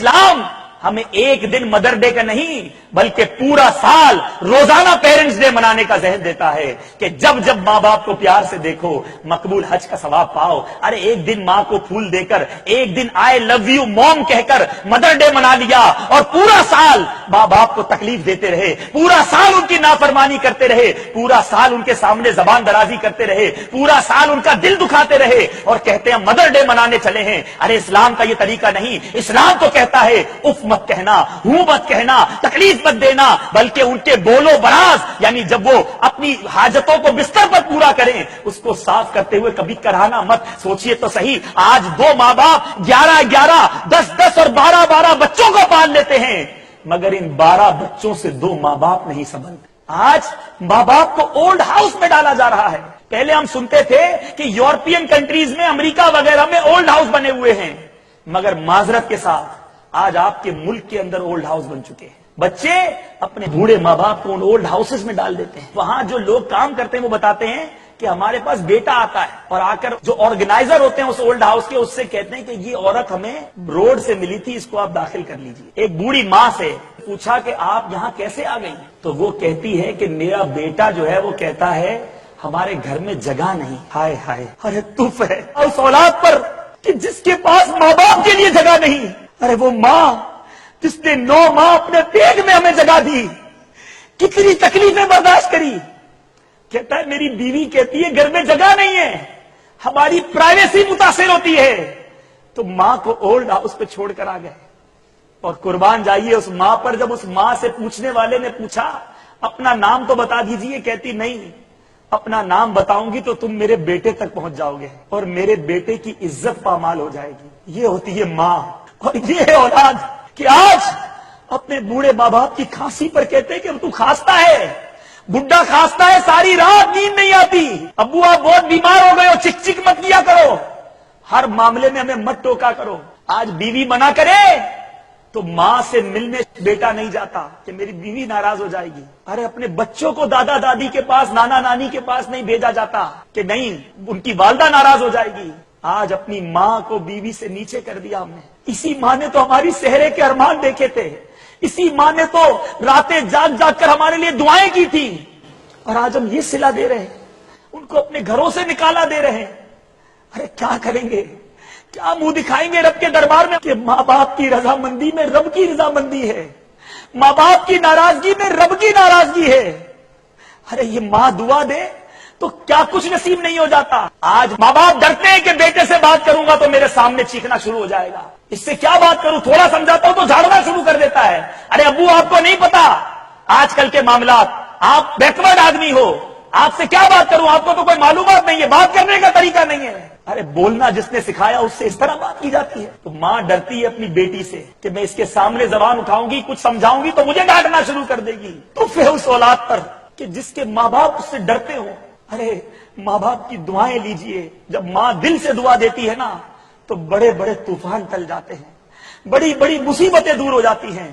इस्लाम हमें एक दिन मदर डे का नहीं बल्कि पूरा साल रोजाना पेरेंट्स डे मनाने का जहन देता है कि जब जब माँ बाप को प्यार से देखो मकबूल हज का सवाब पाओ। अरे एक दिन माँ को फूल देकर, एक दिन आई लव यू मॉम कहकर मदर डे मना लिया और पूरा साल माँ बाप को तकलीफ देते रहे, पूरा साल उनकी नाफरमानी करते रहे, पूरा साल उनके सामने जबान दराजी करते रहे, पूरा साल उनका दिल दुखाते रहे और कहते हैं मदर डे मनाने चले हैं। अरे इस्लाम का ये तरीका नहीं। इस्लाम तो कहता है उफ मत कहना, हूं मत कहना, तकलीफ मत देना, बल्कि उनके बोलो बराज यानी जब वो अपनी हाजतों को बिस्तर पर पूरा करें उसको साफ करते हुए कभी कराना मत। सोचिए तो सही, आज दो माँ बाप 11-11, 10-10 और 12-12 बच्चों को पाल लेते हैं मगर इन 12 बच्चों से दो माँ बाप नहीं संभलते। आज माँ बाप को ओल्ड हाउस में डाला जा रहा है। पहले हम सुनते थे कि यूरोपियन कंट्रीज में, अमेरिका वगैरह में ओल्ड हाउस बने हुए हैं, मगर माजरत के साथ आज आपके मुल्क के अंदर ओल्ड हाउस बन चुके हैं। बच्चे अपने बूढ़े माँ बाप को उन ओल्ड हाउसेस में डाल देते हैं। वहां जो लोग काम करते हैं वो बताते हैं कि हमारे पास बेटा आता है और आकर जो ऑर्गेनाइजर होते हैं उस ओल्ड हाउस के, उससे कहते हैं कि ये औरत हमें रोड से मिली थी, इसको आप दाखिल कर लीजिए। एक बूढ़ी माँ से पूछा कि आप यहाँ कैसे आ गई, तो वो कहती है कि मेरा बेटा जो है वो कहता है हमारे घर में जगह नहीं। हाय हाय, अरे तुफ है उस औलाद पर कि जिसके पास माँ बाप के लिए जगह नहीं। अरे वो माँ जिसने 9 माह अपने पेट में हमें जगह दी, कितनी तकलीफें बर्दाश्त करी। कहता है मेरी बीवी कहती है घर में जगह नहीं है, हमारी प्राइवेसी मुतासिर होती है। तो मां को ओल्ड हाउस पे छोड़कर आ गए और कुर्बान जाइए उस मां पर। जब उस मां से पूछने वाले ने पूछा अपना नाम तो बता दीजिए, कहती नहीं, अपना नाम बताऊंगी तो तुम मेरे बेटे तक पहुंच जाओगे और मेरे बेटे की इज्जत पामाल हो जाएगी। ये होती है मां और ये है औलाद कि आज अपने बूढ़े माँ बाप की खांसी पर कहते हैं कि तू खांसता है, बुढ़ा खांसता है, सारी रात नींद नहीं आती, अब्बू आप बहुत बीमार हो गए हो, चिक चिक मत किया करो, हर मामले में हमें मत टोका करो। आज बीवी मना करे तो मां से मिलने बेटा नहीं जाता कि मेरी बीवी नाराज हो जाएगी। अरे अपने बच्चों को दादा दादी के पास, नाना नानी के पास नहीं भेजा जाता कि नहीं उनकी वालदा नाराज हो जाएगी। आज अपनी मां को बीवी से नीचे कर दिया हमने। इसी मां ने तो हमारी सेहरे के अरमान देखे थे, इसी मां ने तो रातें जाग जाग कर हमारे लिए दुआएं की थी और आज हम ये सिला दे रहे हैं, उनको अपने घरों से निकाला दे रहे हैं। अरे क्या करेंगे, क्या मुंह दिखाएंगे रब के दरबार में कि माँ बाप की रजामंदी में रब की रजामंदी है, माँ बाप की नाराजगी में रब की नाराजगी है। अरे ये माँ दुआ दे तो क्या कुछ नसीब नहीं हो जाता। आज माँ बाप डरते हैं कि बेटे से बात करूंगा तो मेरे सामने चीखना शुरू हो जाएगा, इससे क्या बात करूं, थोड़ा समझाता हूं तो झाड़ना शुरू कर देता है। अरे अब्बू आपको नहीं पता आजकल के मामलात, आप बैकवर्ड आदमी हो, आपसे क्या बात करूं, आपको तो कोई मालूमात नहीं है, बात करने का तरीका नहीं है। अरे बोलना जिसने सिखाया उससे इस तरह बात की जाती है। तो मां डरती है अपनी बेटी से कि मैं इसके सामने जबान उठाऊंगी, कुछ समझाऊंगी तो मुझे डांटना शुरू कर देगी। तो फिर उस औलाद पर कि जिसके माँ बाप उससे डरते हो। अरे माँ बाप की दुआएं लीजिए, जब माँ दिल से दुआ देती है ना तो बड़े बड़े तूफान टल जाते हैं, बड़ी बड़ी मुसीबतें दूर हो जाती हैं।